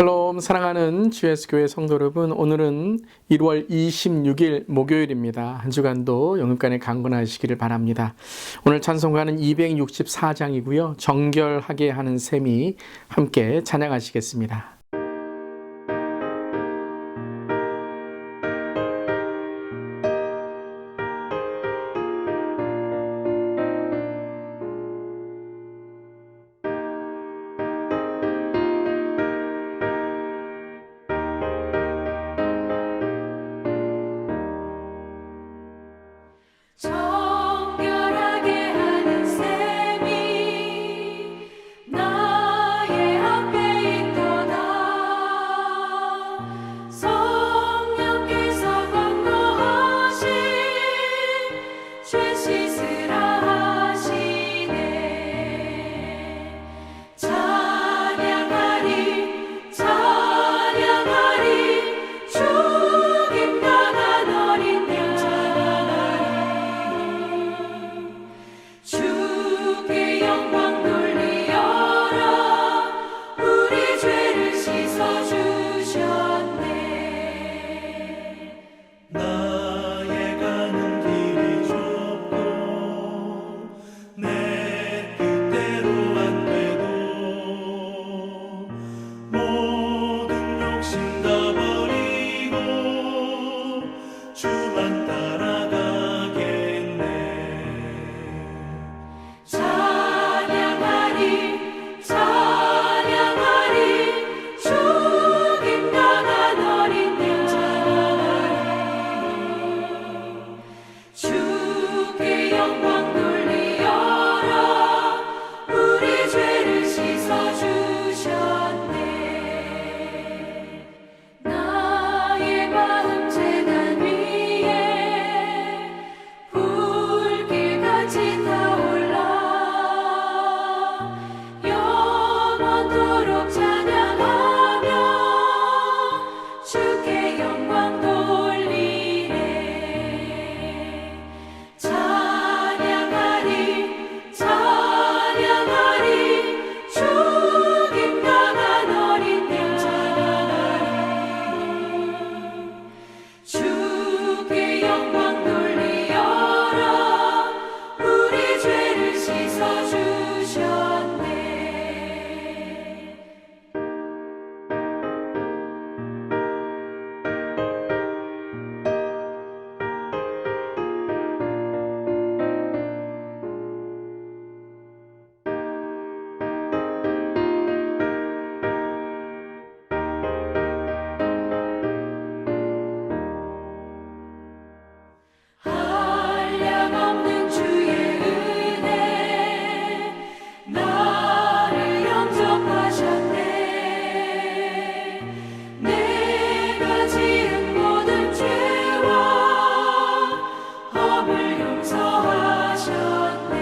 샬롬 사랑하는 GS교회 성도 여러분, 오늘은 1월 26일 목요일입니다. 한 주간도 영육간에 강건하시기를 바랍니다. 오늘 찬송가는 264장이고요. 정결하게 하는 셈이 함께 찬양하시겠습니다. 정결하게 하는 셈이 나의 앞에 있도다. 성령께서 권고하신 죄 씻으라 하시네. 찬양하리 찬양하리 죽임 당한 어린 양 주께 영광 돌리어라. 우리 죄를 씻어주셨네. 나의 가는 길이 좁고 내 뜻대로 안 돼도 모든 욕심 다 버리고 주만 따라가겠네. 찬양하리 찬양하리 죽임 당한 어린 양 주께 영광 돌리어라. 우리 죄를 씻어주셨네. 나의 마음 제단 위에 불길같이 타올라. 영원토록 찬양하며 주께 영광 돌리네. 찬양하리 찬양하리 죽임 당한 어린 양 주께 영광 돌리어라. 우리 죄를 씻어주셨네. 한량없는 주의 은혜 나를 영접하셨네. 내가 지은 모든 죄와 허물 용서하셨네.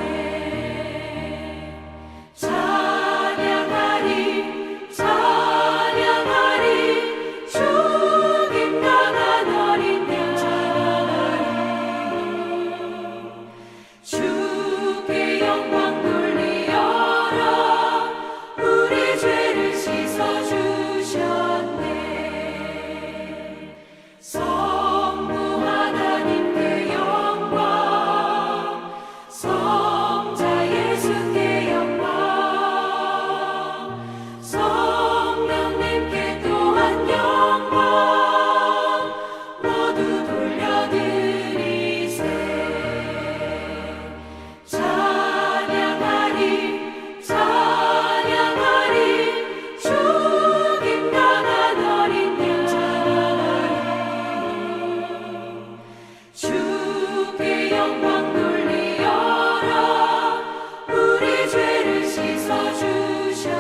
찬양하리 찬양하리 죽임 당한 어린 양 주께 영광 돌리어라. 우리 죄를 씻어주셨네. 성부 하나님께 영광, 성자 예수께 영광, 성령님께 또한 영광 모두 돌려드리세. 찬양하리 찬양하리 죽임 당한 어린 양 주께 영광 돌리어라. 우리 죄를 씻어주셨네.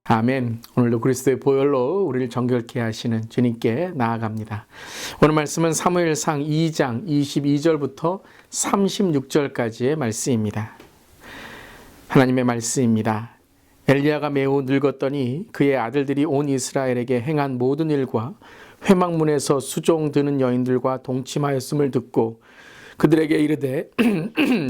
아멘. 오늘도 그리스도의 보혈로 우리를 정결케 하시는 주님께 나아갑니다. 오늘 말씀은 사무엘상 2장 22절부터 36절까지의 말씀입니다. 하나님의 말씀입니다. 엘리야가 매우 늙었더니 그의 아들들이 온 이스라엘에게 행한 모든 일과 회막문에서 수종 드는 여인들과 동침하였음을 듣고 그들에게 이르되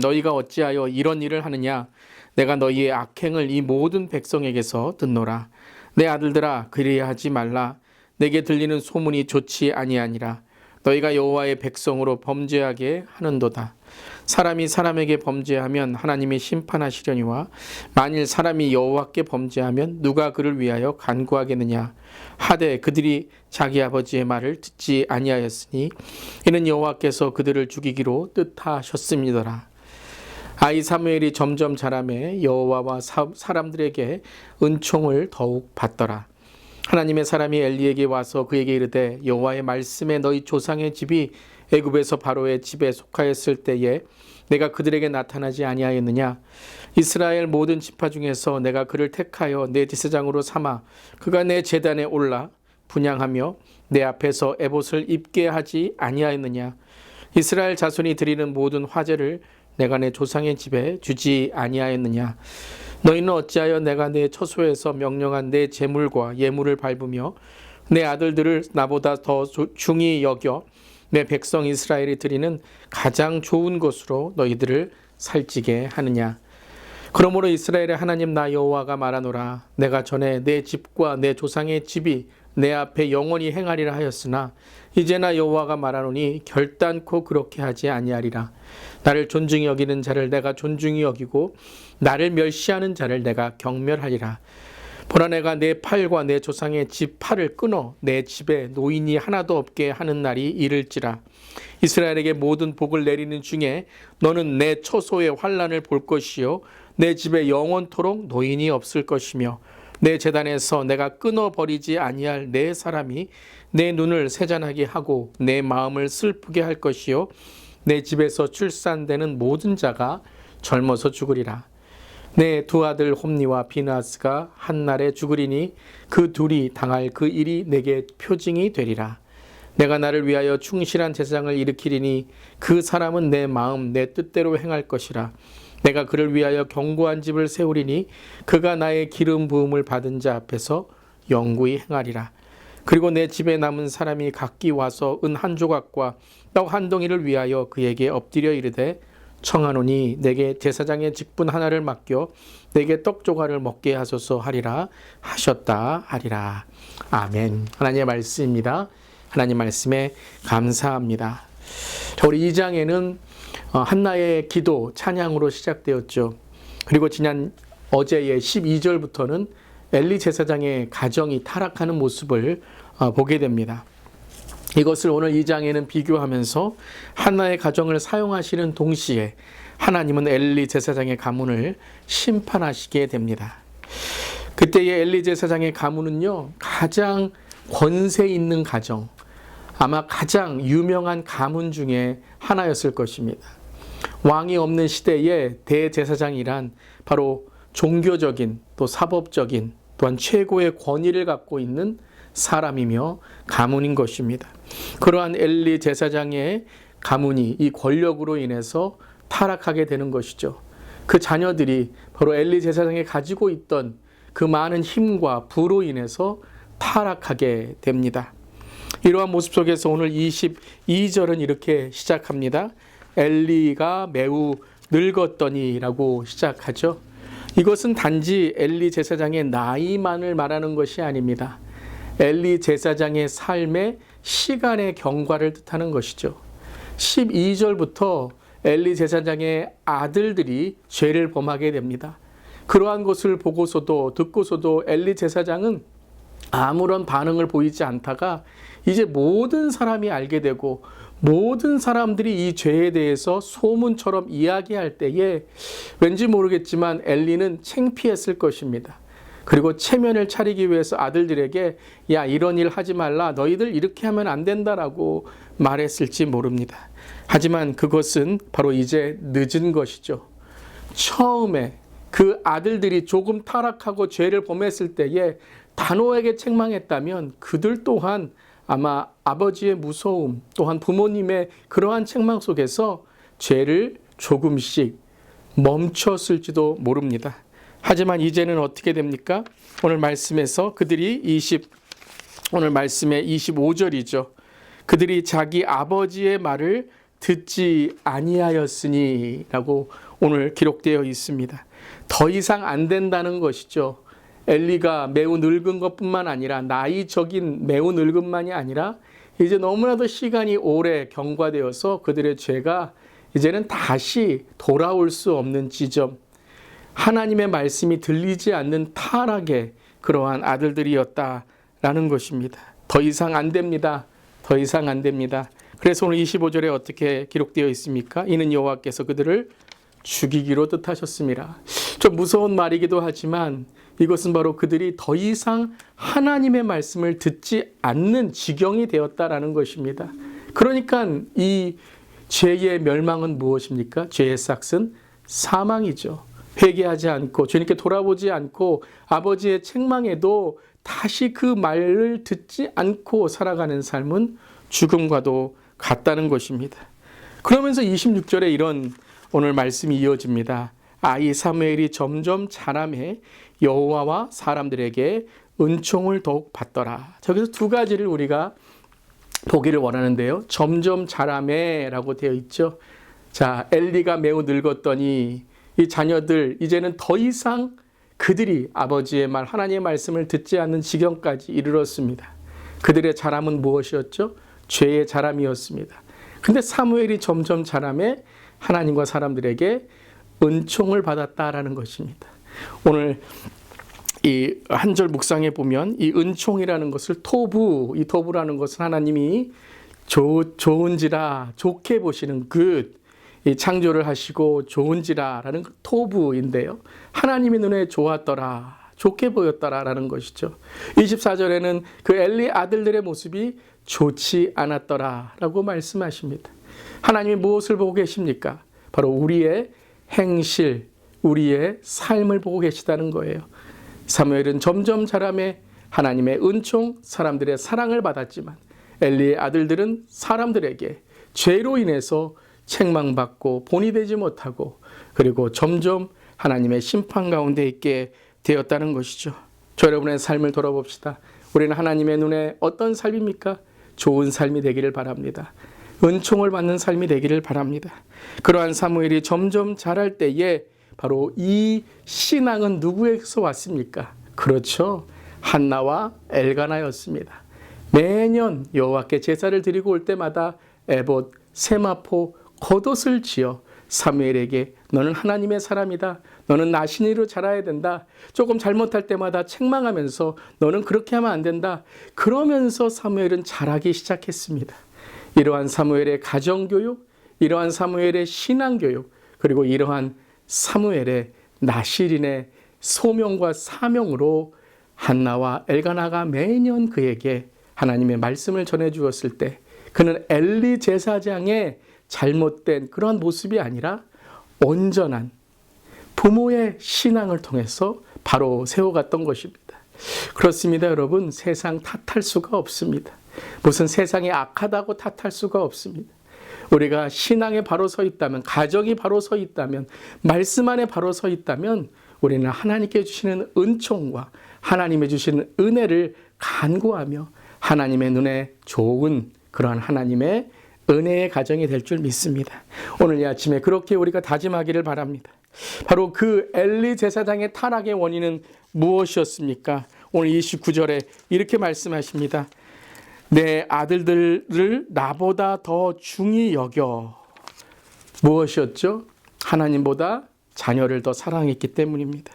너희가 어찌하여 이런 일을 하느냐 내가 너희의 악행을 이 모든 백성에게서 듣노라. 내 아들들아 그리하지 말라. 내게 들리는 소문이 좋지 아니하니라. 너희가 여호와의 백성으로 범죄하게 하는도다. 사람이 사람에게 범죄하면 하나님이 심판하시려니와 만일 사람이 여호와께 범죄하면 누가 그를 위하여 간구하겠느냐 하되 그들이 자기 아버지의 말을 듣지 아니하였으니 이는 여호와께서 그들을 죽이기로 뜻하셨음이더라. 아이 사무엘이 점점 자라매 여호와와 사람들에게 은총을 더욱 받더라. 하나님의 사람이 엘리에게 와서 그에게 이르되 여호와의 말씀에 너희 조상의 집이 애굽에서 바로의 집에 속하였을 때에 내가 그들에게 나타나지 아니하였느냐. 이스라엘 모든 지파 중에서 내가 그를 택하여 내 제사장으로 삼아 그가 내 제단에 올라 분향하며 내 앞에서 에봇을 입게 하지 아니하였느냐. 이스라엘 자손이 드리는 모든 화제를 내가 내 조상의 집에 주지 아니하였느냐. 너희는 어찌하여 내가 내 처소에서 명령한 내 제물과 예물을 밟으며 내 아들들을 나보다 더 중히 여겨 내 백성 이스라엘이 드리는 가장 좋은 것으로 너희들을 살찌게 하느냐. 그러므로 이스라엘의 하나님 나 여호와가 말하노라. 내가 전에 내 집과 내 조상의 집이 내 앞에 영원히 행하리라 하였으나 이제나 여호와가 말하노니 결단코 그렇게 하지 아니하리라. 나를 존중히 여기는 자를 내가 존중히 여기고 나를 멸시하는 자를 내가 경멸하리라. 보라 내가 내 팔과 내 조상의 집 팔을 끊어 내 집에 노인이 하나도 없게 하는 날이 이를지라. 이스라엘에게 모든 복을 내리는 중에 너는 내 처소의 환난을 볼 것이요 내 집에 영원토록 노인이 없을 것이며 내 제단에서 내가 끊어버리지 아니할 내 사람이 내 눈을 세잔하게 하고 내 마음을 슬프게 할 것이요 내 집에서 출산되는 모든 자가 젊어서 죽으리라. 내 두 아들 홈니와 비나스가 한날에 죽으리니 그 둘이 당할 그 일이 내게 표징이 되리라. 내가 나를 위하여 충실한 제사장을 일으키리니 그 사람은 내 마음 내 뜻대로 행할 것이라. 내가 그를 위하여 견고한 집을 세우리니 그가 나의 기름 부음을 받은 자 앞에서 영구히 행하리라. 그리고 내 집에 남은 사람이 각기 와서 은 한 조각과 떡 한 덩이를 위하여 그에게 엎드려 이르되 청하노니 내게 제사장의 직분 하나를 맡겨 내게 떡 조각을 먹게 하소서 하리라 하셨다 하리라. 아멘. 하나님의 말씀입니다. 하나님 말씀에 감사합니다. 우리 2장에는 한나의 기도 찬양으로 시작되었죠. 그리고 지난 어제의 12절부터는 엘리 제사장의 가정이 타락하는 모습을 보게 됩니다. 이것을 오늘 2장에는 비교하면서 한나의 가정을 사용하시는 동시에 하나님은 엘리 제사장의 가문을 심판하시게 됩니다. 그때의 엘리 제사장의 가문은요, 가장 권세 있는 가정, 아마 가장 유명한 가문 중에 하나였을 것입니다. 왕이 없는 시대에 대제사장이란 바로 종교적인 또 사법적인 또한 최고의 권위를 갖고 있는 사람이며 가문인 것입니다. 그러한 엘리 제사장의 가문이 이 권력으로 인해서 타락하게 되는 것이죠. 그 자녀들이 바로 엘리 제사장이 가지고 있던 그 많은 힘과 부로 인해서 타락하게 됩니다. 이러한 모습 속에서 오늘 22절은 이렇게 시작합니다. 엘리가 매우 늙었더니 라고 시작하죠. 이것은 단지 엘리 제사장의 나이만을 말하는 것이 아닙니다. 엘리 제사장의 삶의 시간의 경과를 뜻하는 것이죠. 12절부터 엘리 제사장의 아들들이 죄를 범하게 됩니다. 그러한 것을 보고서도 듣고서도 엘리 제사장은 아무런 반응을 보이지 않다가 이제 모든 사람이 알게 되고 모든 사람들이 이 죄에 대해서 소문처럼 이야기할 때에 왠지 모르겠지만 엘리는 창피했을 것입니다. 그리고 체면을 차리기 위해서 아들들에게 야 이런 일 하지 말라, 너희들 이렇게 하면 안 된다라고 말했을지 모릅니다. 하지만 그것은 바로 이제 늦은 것이죠. 처음에 그 아들들이 조금 타락하고 죄를 범했을 때에 단호하게 책망했다면 그들 또한 아마 아버지의 무서움 또한 부모님의 그러한 책망 속에서 죄를 조금씩 멈췄을지도 모릅니다. 하지만 이제는 어떻게 됩니까? 오늘 말씀에서 그들이 오늘 말씀의 25절이죠. 그들이 자기 아버지의 말을 듣지 아니하였으니라고 오늘 기록되어 있습니다. 더 이상 안 된다는 것이죠. 엘리가 매우 늙은 것뿐만 아니라 나이적인 매우 늙은만이 아니라 이제 너무나도 시간이 오래 경과되어서 그들의 죄가 이제는 다시 돌아올 수 없는 지점, 하나님의 말씀이 들리지 않는 타락의 그러한 아들들이었다라는 것입니다. 더 이상 안 됩니다. 더 이상 안 됩니다. 그래서 오늘 25절에 어떻게 기록되어 있습니까? 이는 여호와께서 그들을 죽이기로 뜻하셨습니다. 좀 무서운 말이기도 하지만 이것은 바로 그들이 더 이상 하나님의 말씀을 듣지 않는 지경이 되었다라는 것입니다. 그러니까 이 죄의 멸망은 무엇입니까? 죄의 삭은 사망이죠. 회개하지 않고 주님께 돌아보지 않고 아버지의 책망에도 다시 그 말을 듣지 않고 살아가는 삶은 죽음과도 같다는 것입니다. 그러면서 26절에 이런 오늘 말씀이 이어집니다. 아이 사무엘이 점점 자라매 여호와와 사람들에게 은총을 더욱 받더라. 저기서 두 가지를 우리가 보기를 원하는데요. 점점 자라매라고 되어 있죠. 자, 엘리가 매우 늙었더니 이 자녀들 이제는 더 이상 그들이 아버지의 말, 하나님의 말씀을 듣지 않는 지경까지 이르렀습니다. 그들의 자람은 무엇이었죠? 죄의 자람이었습니다. 근데 사무엘이 점점 자라매 하나님과 사람들에게 은총을 받았다라는 것입니다. 오늘 이 한 절 묵상해 보면 이 은총이라는 것을 토부, 이 토부라는 것은 하나님이 좋은지라 좋게 보시는 이 창조를 하시고 좋은지라라는 토부인데요. 하나님의 눈에 좋았더라, 좋게 보였더라라는 것이죠. 24절에는 그 엘리 아들들의 모습이 좋지 않았더라라고 말씀하십니다. 하나님이 무엇을 보고 계십니까? 바로 우리의 행실, 우리의 삶을 보고 계시다는 거예요. 사무엘은 점점 자라매 하나님의 은총, 사람들의 사랑을 받았지만 엘리의 아들들은 사람들에게 죄로 인해서 책망받고 본이 되지 못하고 그리고 점점 하나님의 심판 가운데 있게 되었다는 것이죠. 저 여러분의 삶을 돌아봅시다. 우리는 하나님의 눈에 어떤 삶입니까? 좋은 삶이 되기를 바랍니다. 은총을 받는 삶이 되기를 바랍니다. 그러한 사무엘이 점점 자랄 때에 바로 이 신앙은 누구에게서 왔습니까? 그렇죠. 한나와 엘가나였습니다. 매년 여호와께 제사를 드리고 올 때마다 에봇, 세마포, 겉옷을 지어 사무엘에게 너는 하나님의 사람이다. 너는 나신이로 자라야 된다. 조금 잘못할 때마다 책망하면서 너는 그렇게 하면 안 된다. 그러면서 사무엘은 자라기 시작했습니다. 이러한 사무엘의 가정교육, 이러한 사무엘의 신앙교육, 그리고 이러한 사무엘의 나실인의 소명과 사명으로 한나와 엘가나가 매년 그에게 하나님의 말씀을 전해주었을 때 그는 엘리 제사장의 잘못된 그러한 모습이 아니라 온전한 부모의 신앙을 통해서 바로 세워갔던 것입니다. 그렇습니다, 여러분. 세상 탓할 수가 없습니다. 무슨 세상이 악하다고 탓할 수가 없습니다. 우리가 신앙에 바로 서 있다면, 가정이 바로 서 있다면, 말씀 안에 바로 서 있다면 우리는 하나님께 주시는 은총과 하나님의 주시는 은혜를 간구하며 하나님의 눈에 좋은 그러한 하나님의 은혜의 가정이 될 줄 믿습니다. 오늘 이 아침에 그렇게 우리가 다짐하기를 바랍니다. 바로 그 엘리 제사장의 타락의 원인은 무엇이었습니까? 오늘 29절에 이렇게 말씀하십니다. 내 아들들을 나보다 더 중히 여겨. 무엇이었죠? 하나님보다 자녀를 더 사랑했기 때문입니다.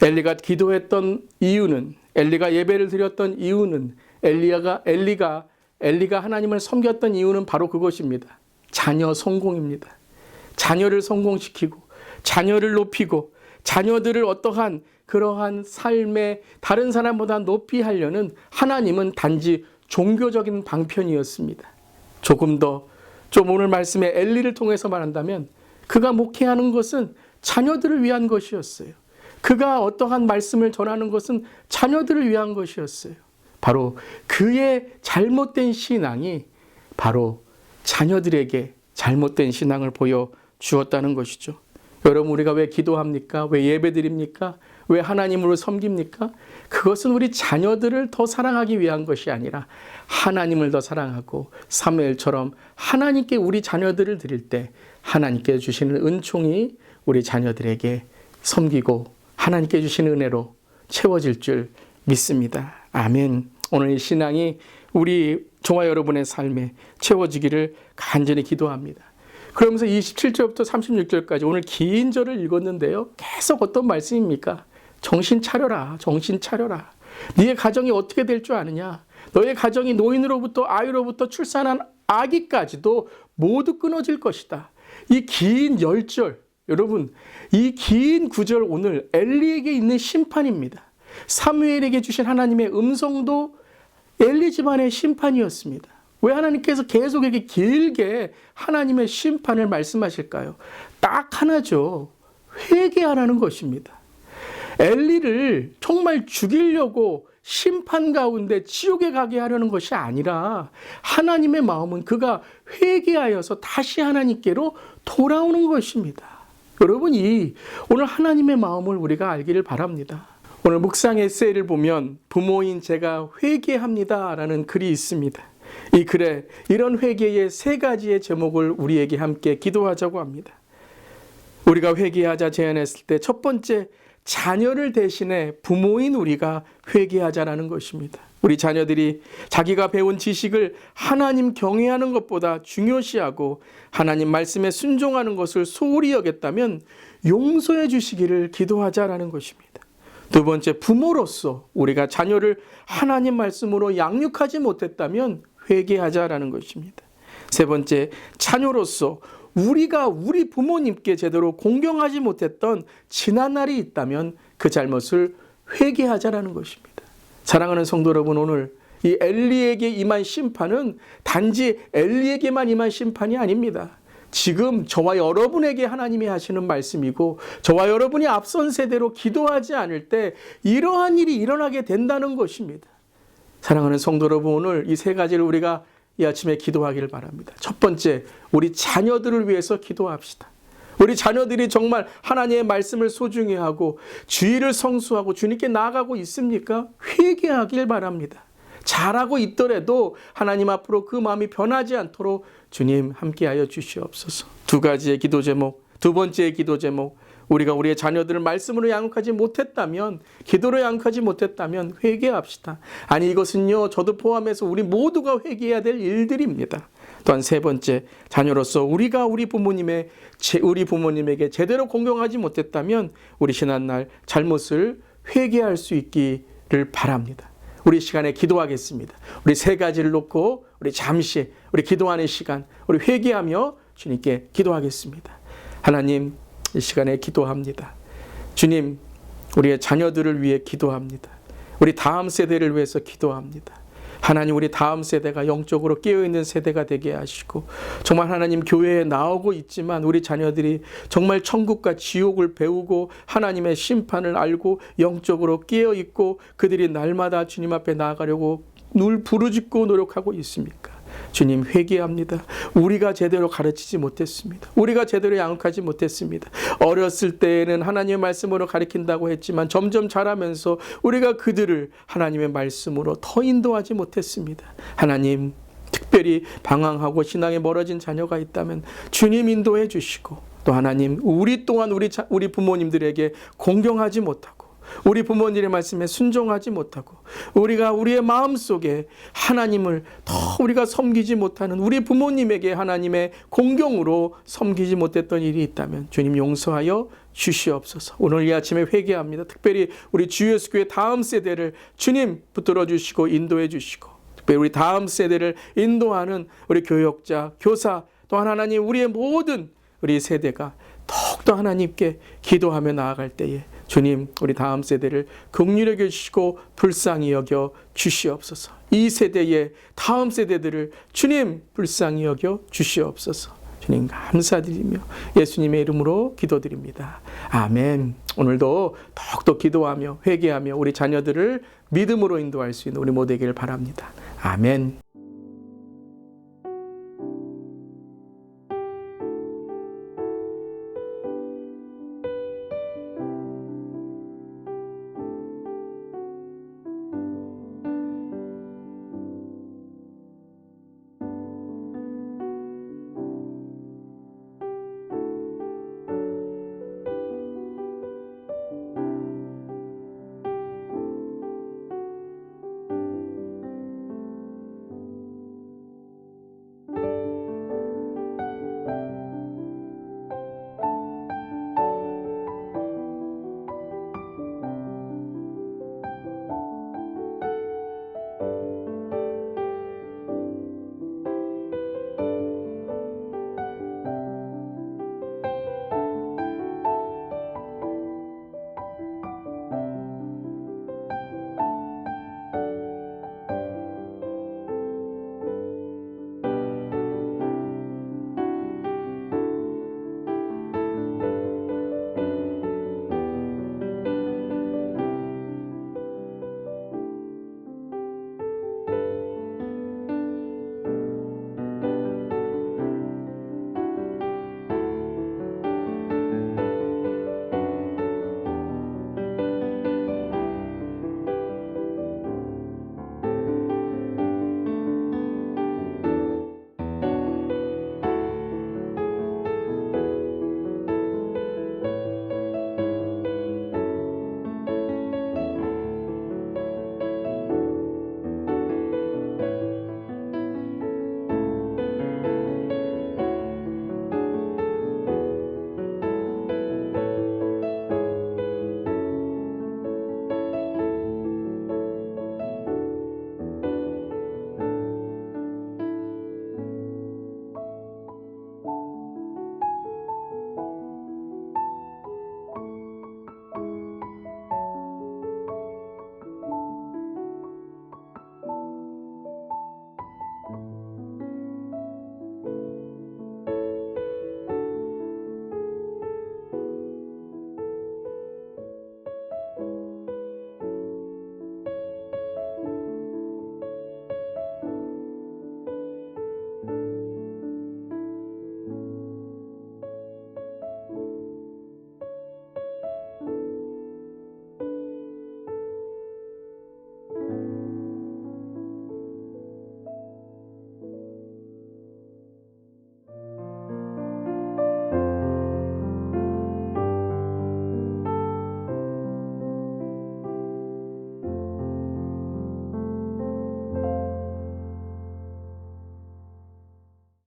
엘리가 기도했던 이유는, 엘리가 예배를 드렸던 이유는, 엘리가 하나님을 섬겼던 이유는 바로 그것입니다. 자녀 성공입니다. 자녀를 성공시키고 자녀를 높이고 자녀들을 어떠한 그러한 삶에 다른 사람보다 높이 하려는 하나님은 단지 종교적인 방편이었습니다. 좀 오늘 말씀에 엘리를 통해서 말한다면 그가 목회하는 것은 자녀들을 위한 것이었어요. 그가 어떠한 말씀을 전하는 것은 자녀들을 위한 것이었어요. 바로 그의 잘못된 신앙이 바로 자녀들에게 잘못된 신앙을 보여주었다는 것이죠. 여러분, 우리가 왜 기도합니까? 왜 예배드립니까? 왜 하나님으로 섬깁니까? 그것은 우리 자녀들을 더 사랑하기 위한 것이 아니라 하나님을 더 사랑하고 사무엘처럼 하나님께 우리 자녀들을 드릴 때 하나님께 주시는 은총이 우리 자녀들에게 섬기고 하나님께 주시는 은혜로 채워질 줄 믿습니다. 아멘. 오늘 이 신앙이 우리 저와 여러분의 삶에 채워지기를 간절히 기도합니다. 그러면서 27절부터 36절까지 오늘 긴 절을 읽었는데요. 계속 어떤 말씀입니까? 정신 차려라. 정신 차려라. 네의 가정이 어떻게 될 줄 아느냐? 너의 가정이 노인으로부터 아이로부터 출산한 아기까지도 모두 끊어질 것이다. 이 긴 10절, 여러분, 이 긴 9절 오늘 엘리에게 있는 심판입니다. 사무엘에게 주신 하나님의 음성도 엘리 집안의 심판이었습니다. 왜 하나님께서 계속 이렇게 길게 하나님의 심판을 말씀하실까요? 딱 하나죠. 회개하라는 것입니다. 엘리를 정말 죽이려고 심판 가운데 지옥에 가게 하려는 것이 아니라 하나님의 마음은 그가 회개하여서 다시 하나님께로 돌아오는 것입니다. 여러분이 오늘 하나님의 마음을 우리가 알기를 바랍니다. 오늘 묵상 에세이를 보면 부모인 제가 회개합니다 라는 글이 있습니다. 이 글에 이런 회개의 3가지의 제목을 우리에게 함께 기도하자고 합니다. 우리가 회개하자 제안했을 때 첫 번째, 자녀를 대신해 부모인 우리가 회개하자라는 것입니다. 우리 자녀들이 자기가 배운 지식을 하나님 경외하는 것보다 중요시하고 하나님 말씀에 순종하는 것을 소홀히 여겼다면 용서해 주시기를 기도하자라는 것입니다. 두 번째, 부모로서 우리가 자녀를 하나님 말씀으로 양육하지 못했다면 회개하자라는 것입니다. 세 번째, 자녀로서 우리가 우리 부모님께 제대로 공경하지 못했던 지난 날이 있다면 그 잘못을 회개하자라는 것입니다. 사랑하는 성도 여러분, 오늘 이 엘리에게 임한 심판은 단지 엘리에게만 임한 심판이 아닙니다. 지금 저와 여러분에게 하나님이 하시는 말씀이고 저와 여러분이 앞선 세대로 기도하지 않을 때 이러한 일이 일어나게 된다는 것입니다. 사랑하는 성도 여러분, 오늘 이 3가지를 우리가 이 아침에 기도하기를 바랍니다. 첫 번째, 우리 자녀들을 위해서 기도합시다. 우리 자녀들이 정말 하나님의 말씀을 소중히 하고 주의를 성수하고 주님께 나아가고 있습니까? 회개하길 바랍니다. 잘하고 있더라도 하나님 앞으로 그 마음이 변하지 않도록 주님 함께하여 주시옵소서. 2가지의 기도 제목, 두 번째의 기도 제목, 우리가 우리의 자녀들을 말씀으로 양육하지 못했다면, 기도로 양육하지 못했다면 회개합시다. 아니, 이것은요, 저도 포함해서 우리 모두가 회개해야 될 일들입니다. 또한 3번째, 자녀로서 우리가 우리 부모님에게 제대로 공경하지 못했다면 우리 지난날 잘못을 회개할 수 있기를 바랍니다. 우리 시간에 기도하겠습니다. 우리 3가지를 놓고 우리 잠시 우리 기도하는 시간, 우리 회개하며 주님께 기도하겠습니다. 하나님, 이 시간에 기도합니다. 주님, 우리의 자녀들을 위해 기도합니다. 우리 다음 세대를 위해서 기도합니다. 하나님, 우리 다음 세대가 영적으로 깨어있는 세대가 되게 하시고 정말 하나님, 교회에 나오고 있지만 우리 자녀들이 정말 천국과 지옥을 배우고 하나님의 심판을 알고 영적으로 깨어있고 그들이 날마다 주님 앞에 나아가려고 늘 부르짖고 노력하고 있습니까? 주님, 회개합니다. 우리가 제대로 가르치지 못했습니다. 우리가 제대로 양육하지 못했습니다. 어렸을 때에는 하나님의 말씀으로 가르친다고 했지만 점점 자라면서 우리가 그들을 하나님의 말씀으로 더 인도하지 못했습니다. 하나님, 특별히 방황하고 신앙에 멀어진 자녀가 있다면 주님 인도해 주시고, 또 하나님, 우리 또한 우리 부모님들에게 공경하지 못하고 우리 부모님의 말씀에 순종하지 못하고 우리가 우리의 마음속에 하나님을 더 우리가 섬기지 못하는 우리 부모님에게 하나님의 공경으로 섬기지 못했던 일이 있다면 주님 용서하여 주시옵소서. 오늘 이 아침에 회개합니다. 특별히 우리 주 예수교회 다음 세대를 주님 붙들어 주시고 인도해 주시고, 특별히 우리 다음 세대를 인도하는 우리 교역자, 교사, 또한 하나님, 우리의 모든 우리 세대가 더욱더 하나님께 기도하며 나아갈 때에 주님, 우리 다음 세대를 긍휼히 여겨 주시고 불쌍히 여겨 주시옵소서. 이 세대의 다음 세대들을 주님 불쌍히 여겨 주시옵소서. 주님 감사드리며 예수님의 이름으로 기도드립니다. 아멘. 오늘도 더욱더 기도하며 회개하며 우리 자녀들을 믿음으로 인도할 수 있는 우리 모두 되기를 바랍니다. 아멘.